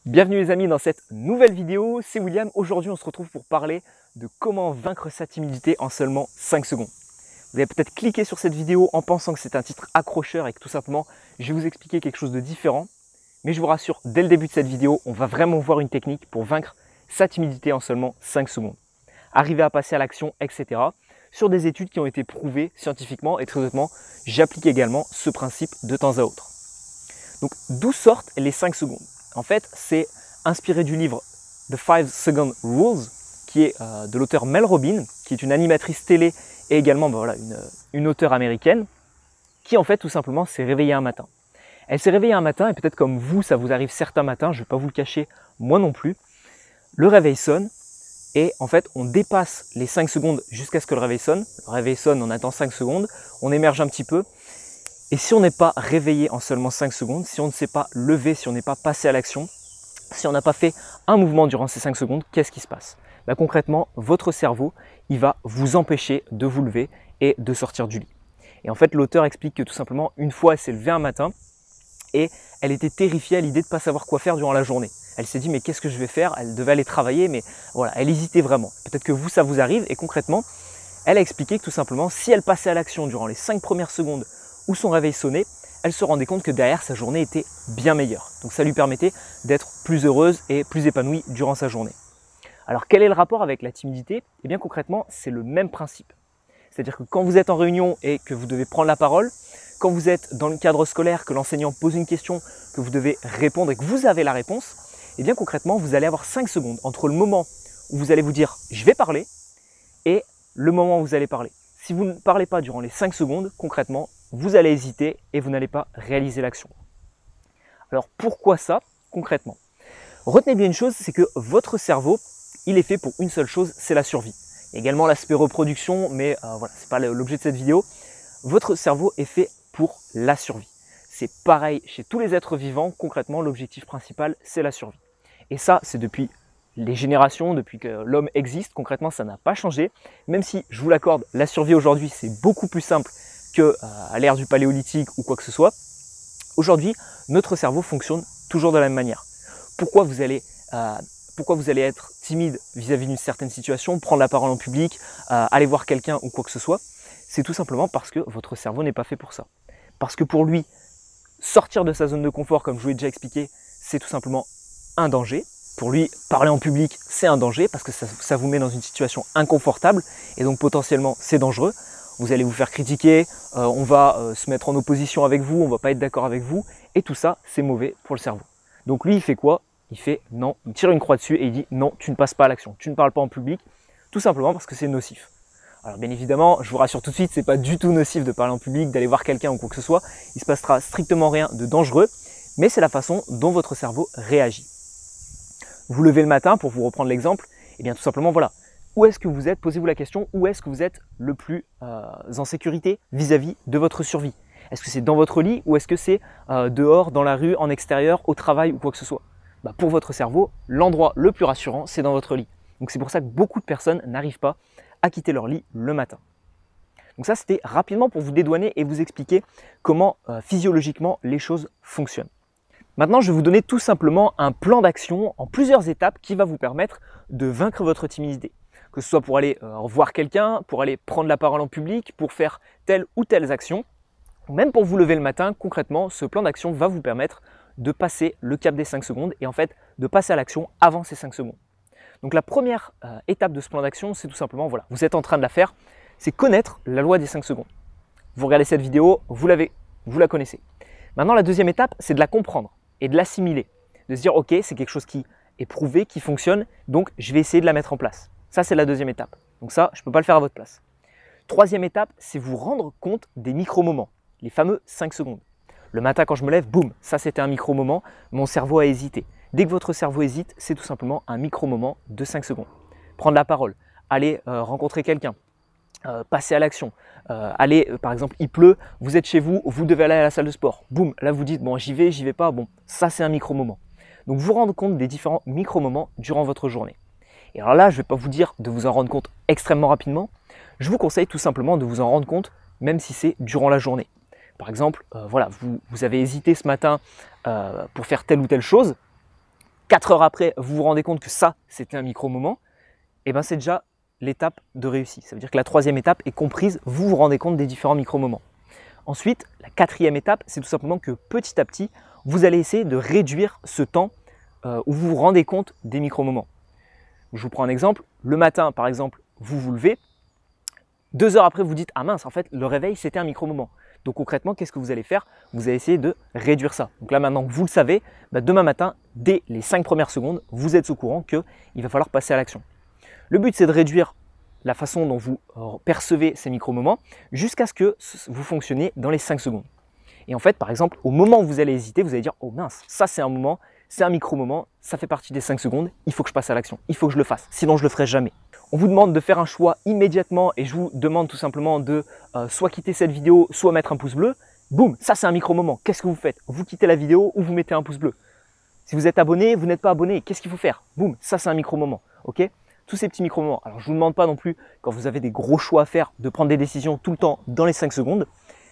Bienvenue les amis dans cette nouvelle vidéo, c'est William. Aujourd'hui on se retrouve pour parler de comment vaincre sa timidité en seulement 5 secondes. Vous avez peut-être cliqué sur cette vidéo en pensant que c'est un titre accrocheur et que tout simplement je vais vous expliquer quelque chose de différent. Mais je vous rassure, dès le début de cette vidéo, on va vraiment voir une technique pour vaincre sa timidité en seulement 5 secondes. Arriver à passer à l'action, etc. sur des études qui ont été prouvées scientifiquement et très honnêtement, j'applique également ce principe de temps à autre. Donc d'où sortent les 5 secondes? En fait, c'est inspiré du livre The 5 Second Rules, qui est de l'auteur Mel Robbins, qui est une animatrice télé et également une auteure américaine, qui en fait tout simplement s'est réveillée un matin. Elle s'est réveillée un matin et peut-être comme vous, ça vous arrive certains matins, je ne vais pas vous le cacher, moi non plus. Le réveil sonne et en fait on dépasse les 5 secondes jusqu'à ce que le réveil sonne. Le réveil sonne, on attend 5 secondes, on émerge un petit peu. Et si on n'est pas réveillé en seulement 5 secondes, si on ne s'est pas levé, si on n'est pas passé à l'action, si on n'a pas fait un mouvement durant ces 5 secondes, qu'est-ce qui se passe? Concrètement, votre cerveau, il va vous empêcher de vous lever et de sortir du lit. Et en fait, l'auteur explique que tout simplement, une fois, elle s'est levée un matin et elle était terrifiée à l'idée de ne pas savoir quoi faire durant la journée. Elle s'est dit, mais qu'est-ce que je vais faire? Elle devait aller travailler, mais voilà, elle hésitait vraiment. Peut-être que vous, ça vous arrive. Et concrètement, elle a expliqué que tout simplement, si elle passait à l'action durant les 5 premières secondes où son réveil sonnait, elle se rendait compte que derrière sa journée était bien meilleure. Donc ça lui permettait d'être plus heureuse et plus épanouie durant sa journée. Alors quel est le rapport avec la timidité? Eh bien concrètement, c'est le même principe. C'est-à-dire que quand vous êtes en réunion et que vous devez prendre la parole, quand vous êtes dans le cadre scolaire, que l'enseignant pose une question, que vous devez répondre et que vous avez la réponse, eh bien concrètement, vous allez avoir 5 secondes entre le moment où vous allez vous dire « je vais parler » et le moment où vous allez parler. Si vous ne parlez pas durant les 5 secondes, concrètement, vous allez hésiter et vous n'allez pas réaliser l'action. Alors pourquoi ça concrètement? Retenez bien une chose, c'est que votre cerveau, il est fait pour une seule chose, c'est la survie. Il y a également l'aspect reproduction, mais voilà, ce n'est pas l'objet de cette vidéo. Votre cerveau est fait pour la survie. C'est pareil chez tous les êtres vivants, concrètement, l'objectif principal, c'est la survie. Et ça, c'est depuis les générations, depuis que l'homme existe, concrètement, ça n'a pas changé. Même si, je vous l'accorde, la survie aujourd'hui, c'est beaucoup plus simple qu'à l'ère du paléolithique ou quoi que ce soit. Aujourd'hui, notre cerveau fonctionne toujours de la même manière. Pourquoi vous allez être timide vis-à-vis d'une certaine situation, prendre la parole en public, aller voir quelqu'un ou quoi que ce soit? C'est tout simplement parce que votre cerveau n'est pas fait pour ça. Parce que pour lui, sortir de sa zone de confort, comme je vous l'ai déjà expliqué, c'est tout simplement un danger. Pour lui, parler en public, c'est un danger parce que ça vous met dans une situation inconfortable et donc potentiellement c'est dangereux. Vous allez vous faire critiquer, on va se mettre en opposition avec vous, on ne va pas être d'accord avec vous et tout ça, c'est mauvais pour le cerveau. Donc lui, il fait quoi? Il fait non, il tire une croix dessus et il dit non, tu ne passes pas à l'action, tu ne parles pas en public, tout simplement parce que c'est nocif. Alors bien évidemment, je vous rassure tout de suite, c'est pas du tout nocif de parler en public, d'aller voir quelqu'un ou quoi que ce soit, il se passera strictement rien de dangereux, mais c'est la façon dont votre cerveau réagit. Vous levez le matin, pour vous reprendre l'exemple, et bien tout simplement voilà, où est-ce que vous êtes? Posez-vous la question, où est-ce que vous êtes le plus en sécurité vis-à-vis de votre survie? Est-ce que c'est dans votre lit ou est-ce que c'est dehors, dans la rue, en extérieur, au travail ou quoi que ce soit? Pour votre cerveau, l'endroit le plus rassurant, c'est dans votre lit. Donc c'est pour ça que beaucoup de personnes n'arrivent pas à quitter leur lit le matin. Donc ça, c'était rapidement pour vous dédouaner et vous expliquer comment physiologiquement les choses fonctionnent. Maintenant, je vais vous donner tout simplement un plan d'action en plusieurs étapes qui va vous permettre de vaincre votre timidité. Que ce soit pour aller voir quelqu'un, pour aller prendre la parole en public, pour faire telle ou telle action, ou même pour vous lever le matin, concrètement, ce plan d'action va vous permettre de passer le cap des 5 secondes et en fait de passer à l'action avant ces 5 secondes. Donc la première étape de ce plan d'action, c'est tout simplement, voilà, vous êtes en train de la faire, c'est connaître la loi des 5 secondes. Vous regardez cette vidéo, vous la connaissez. Maintenant, la deuxième étape, c'est de la comprendre et de l'assimiler, de se dire ok, c'est quelque chose qui est prouvé, qui fonctionne, donc je vais essayer de la mettre en place. Ça, c'est la deuxième étape. Donc ça, je ne peux pas le faire à votre place. Troisième étape, c'est vous rendre compte des micro-moments, les fameux 5 secondes. Le matin, quand je me lève, boum, ça c'était un micro-moment, mon cerveau a hésité. Dès que votre cerveau hésite, c'est tout simplement un micro-moment de 5 secondes. Prendre la parole, aller rencontrer quelqu'un, passer à l'action, par exemple, il pleut, vous êtes chez vous, vous devez aller à la salle de sport. Boum, là vous dites, bon, j'y vais pas, bon, ça c'est un micro-moment. Donc vous rendre compte des différents micro-moments durant votre journée. Et alors là, je ne vais pas vous dire de vous en rendre compte extrêmement rapidement. Je vous conseille tout simplement de vous en rendre compte même si c'est durant la journée. Par exemple, voilà, vous avez hésité ce matin pour faire telle ou telle chose. 4 heures après, vous vous rendez compte que ça, c'était un micro-moment, et ben c'est déjà l'étape de réussite. Ça veut dire que la troisième étape est comprise, vous vous rendez compte des différents micro-moments. Ensuite, la quatrième étape, c'est tout simplement que petit à petit, vous allez essayer de réduire ce temps où vous vous rendez compte des micro-moments. Je vous prends un exemple. Le matin, par exemple, vous vous levez. 2 heures après, vous dites « Ah mince, en fait, le réveil, c'était un micro-moment ». Donc concrètement, qu'est-ce que vous allez faire? Vous allez essayer de réduire ça. Donc là, maintenant que vous le savez, demain matin, dès les 5 premières secondes, vous êtes au courant qu'il va falloir passer à l'action. Le but, c'est de réduire la façon dont vous percevez ces micro-moments jusqu'à ce que vous fonctionnez dans les 5 secondes. Et en fait, par exemple, au moment où vous allez hésiter, vous allez dire « Oh mince, ça c'est un moment, c'est un micro-moment, ça fait partie des 5 secondes, il faut que je passe à l'action, il faut que je le fasse, sinon je ne le ferai jamais ». On vous demande de faire un choix immédiatement et je vous demande tout simplement de soit quitter cette vidéo, soit mettre un pouce bleu. Boum, ça c'est un micro-moment. Qu'est-ce que vous faites? Vous quittez la vidéo ou vous mettez un pouce bleu. Si vous êtes abonné, vous n'êtes pas abonné, qu'est-ce qu'il faut faire? Boum, ça c'est un micro-moment. Ok? Tous ces petits micro-moments. Alors je ne vous demande pas non plus, quand vous avez des gros choix à faire, de prendre des décisions tout le temps dans les 5 secondes.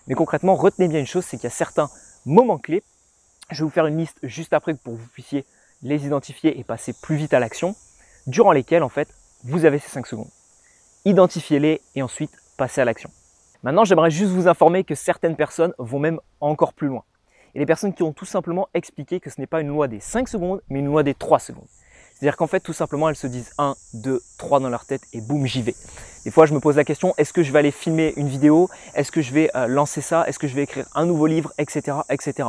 Mais concrètement, retenez bien une chose, c'est qu'il y a certains moments clés. Je vais vous faire une liste juste après pour que vous puissiez les identifier et passer plus vite à l'action, durant lesquels en fait, vous avez ces 5 secondes. Identifiez-les et ensuite passez à l'action. Maintenant, j'aimerais juste vous informer que certaines personnes vont même encore plus loin. Et les personnes qui ont tout simplement expliqué que ce n'est pas une loi des 5 secondes, mais une loi des 3 secondes. C'est-à-dire qu'en fait, tout simplement, elles se disent 1, 2, 3 dans leur tête et boum, j'y vais. Des fois, je me pose la question, est-ce que je vais aller filmer une vidéo? Est-ce que je vais lancer ça? Est-ce que je vais écrire un nouveau livre? Etc. etc.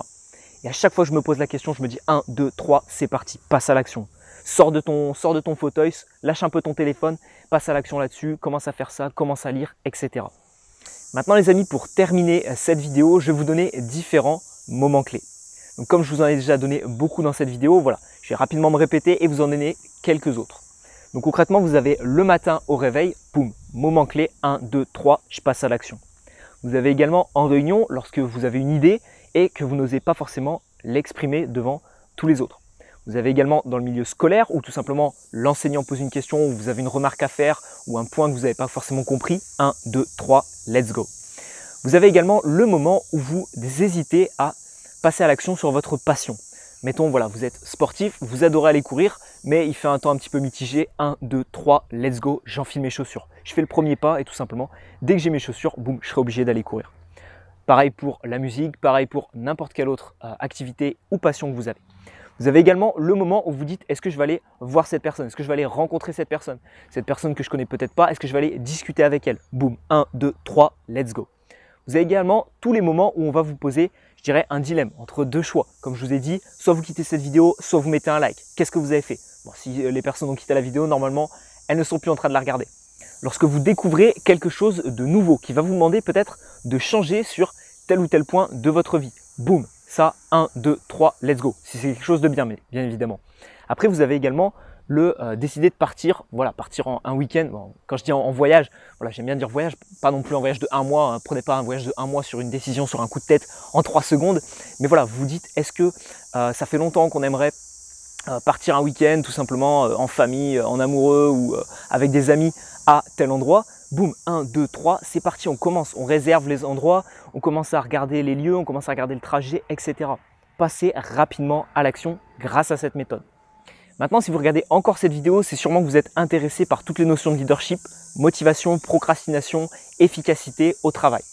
Et à chaque fois que je me pose la question, je me dis 1, 2, 3, c'est parti, passe à l'action. Sors de ton fauteuil, lâche un peu ton téléphone, passe à l'action là-dessus, commence à faire ça, commence à lire, etc. Maintenant les amis, pour terminer cette vidéo, je vais vous donner différents moments clés. Donc comme je vous en ai déjà donné beaucoup dans cette vidéo, voilà, je vais rapidement me répéter et vous en donner quelques autres. Donc concrètement, vous avez le matin au réveil, boum, moment clé, 1, 2, 3, je passe à l'action. Vous avez également en réunion, lorsque vous avez une idée et que vous n'osez pas forcément l'exprimer devant tous les autres. Vous avez également dans le milieu scolaire où tout simplement l'enseignant pose une question, ou vous avez une remarque à faire ou un point que vous n'avez pas forcément compris. 1, 2, 3, let's go. Vous avez également le moment où vous hésitez à passer à l'action sur votre passion. Mettons, voilà, vous êtes sportif, vous adorez aller courir, mais il fait un temps un petit peu mitigé. 1, 2, 3, let's go, j'enfile mes chaussures. Je fais le premier pas et tout simplement, dès que j'ai mes chaussures, boum, je serai obligé d'aller courir. Pareil pour la musique, pareil pour n'importe quelle autre activité ou passion que vous avez. Vous avez également le moment où vous dites, est-ce que je vais aller voir cette personne? Est-ce que je vais aller rencontrer cette personne? Cette personne que je connais peut-être pas, est-ce que je vais aller discuter avec elle? Boum, 1, 2, 3, let's go. Vous avez également tous les moments où on va vous poser, je dirais, un dilemme entre deux choix. Comme je vous ai dit, soit vous quittez cette vidéo, soit vous mettez un like. Qu'est-ce que vous avez fait? Bon, si les personnes ont quitté la vidéo, normalement, elles ne sont plus en train de la regarder. Lorsque vous découvrez quelque chose de nouveau qui va vous demander peut-être de changer sur tel ou tel point de votre vie. Boum, ça, 1, 2, 3, let's go. Si c'est quelque chose de bien, mais bien évidemment. Après, vous avez également le décider de partir, voilà, partir en un week-end. Bon, quand je dis en voyage, voilà, j'aime bien dire voyage, pas non plus un voyage de 1 mois. Hein, prenez pas un voyage de 1 mois sur une décision, sur un coup de tête en 3 secondes. Mais voilà, vous vous dites, est-ce que ça fait longtemps qu'on aimerait partir un week-end, tout simplement en famille, en amoureux ou avec des amis à tel endroit? Boum, 1, 2, 3, c'est parti, on commence, on réserve les endroits, on commence à regarder les lieux, on commence à regarder le trajet, etc. Passez rapidement à l'action grâce à cette méthode. Maintenant, si vous regardez encore cette vidéo, c'est sûrement que vous êtes intéressé par toutes les notions de leadership, motivation, procrastination, efficacité au travail.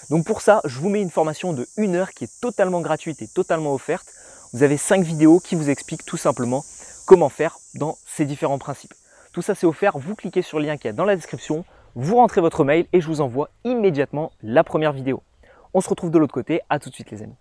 Donc pour ça, je vous mets une formation de 1 heure qui est totalement gratuite et totalement offerte. Vous avez 5 vidéos qui vous expliquent tout simplement comment faire dans ces différents principes. Tout ça, c'est offert. Vous cliquez sur le lien qui est dans la description, vous rentrez votre mail et je vous envoie immédiatement la première vidéo. On se retrouve de l'autre côté. À tout de suite les amis.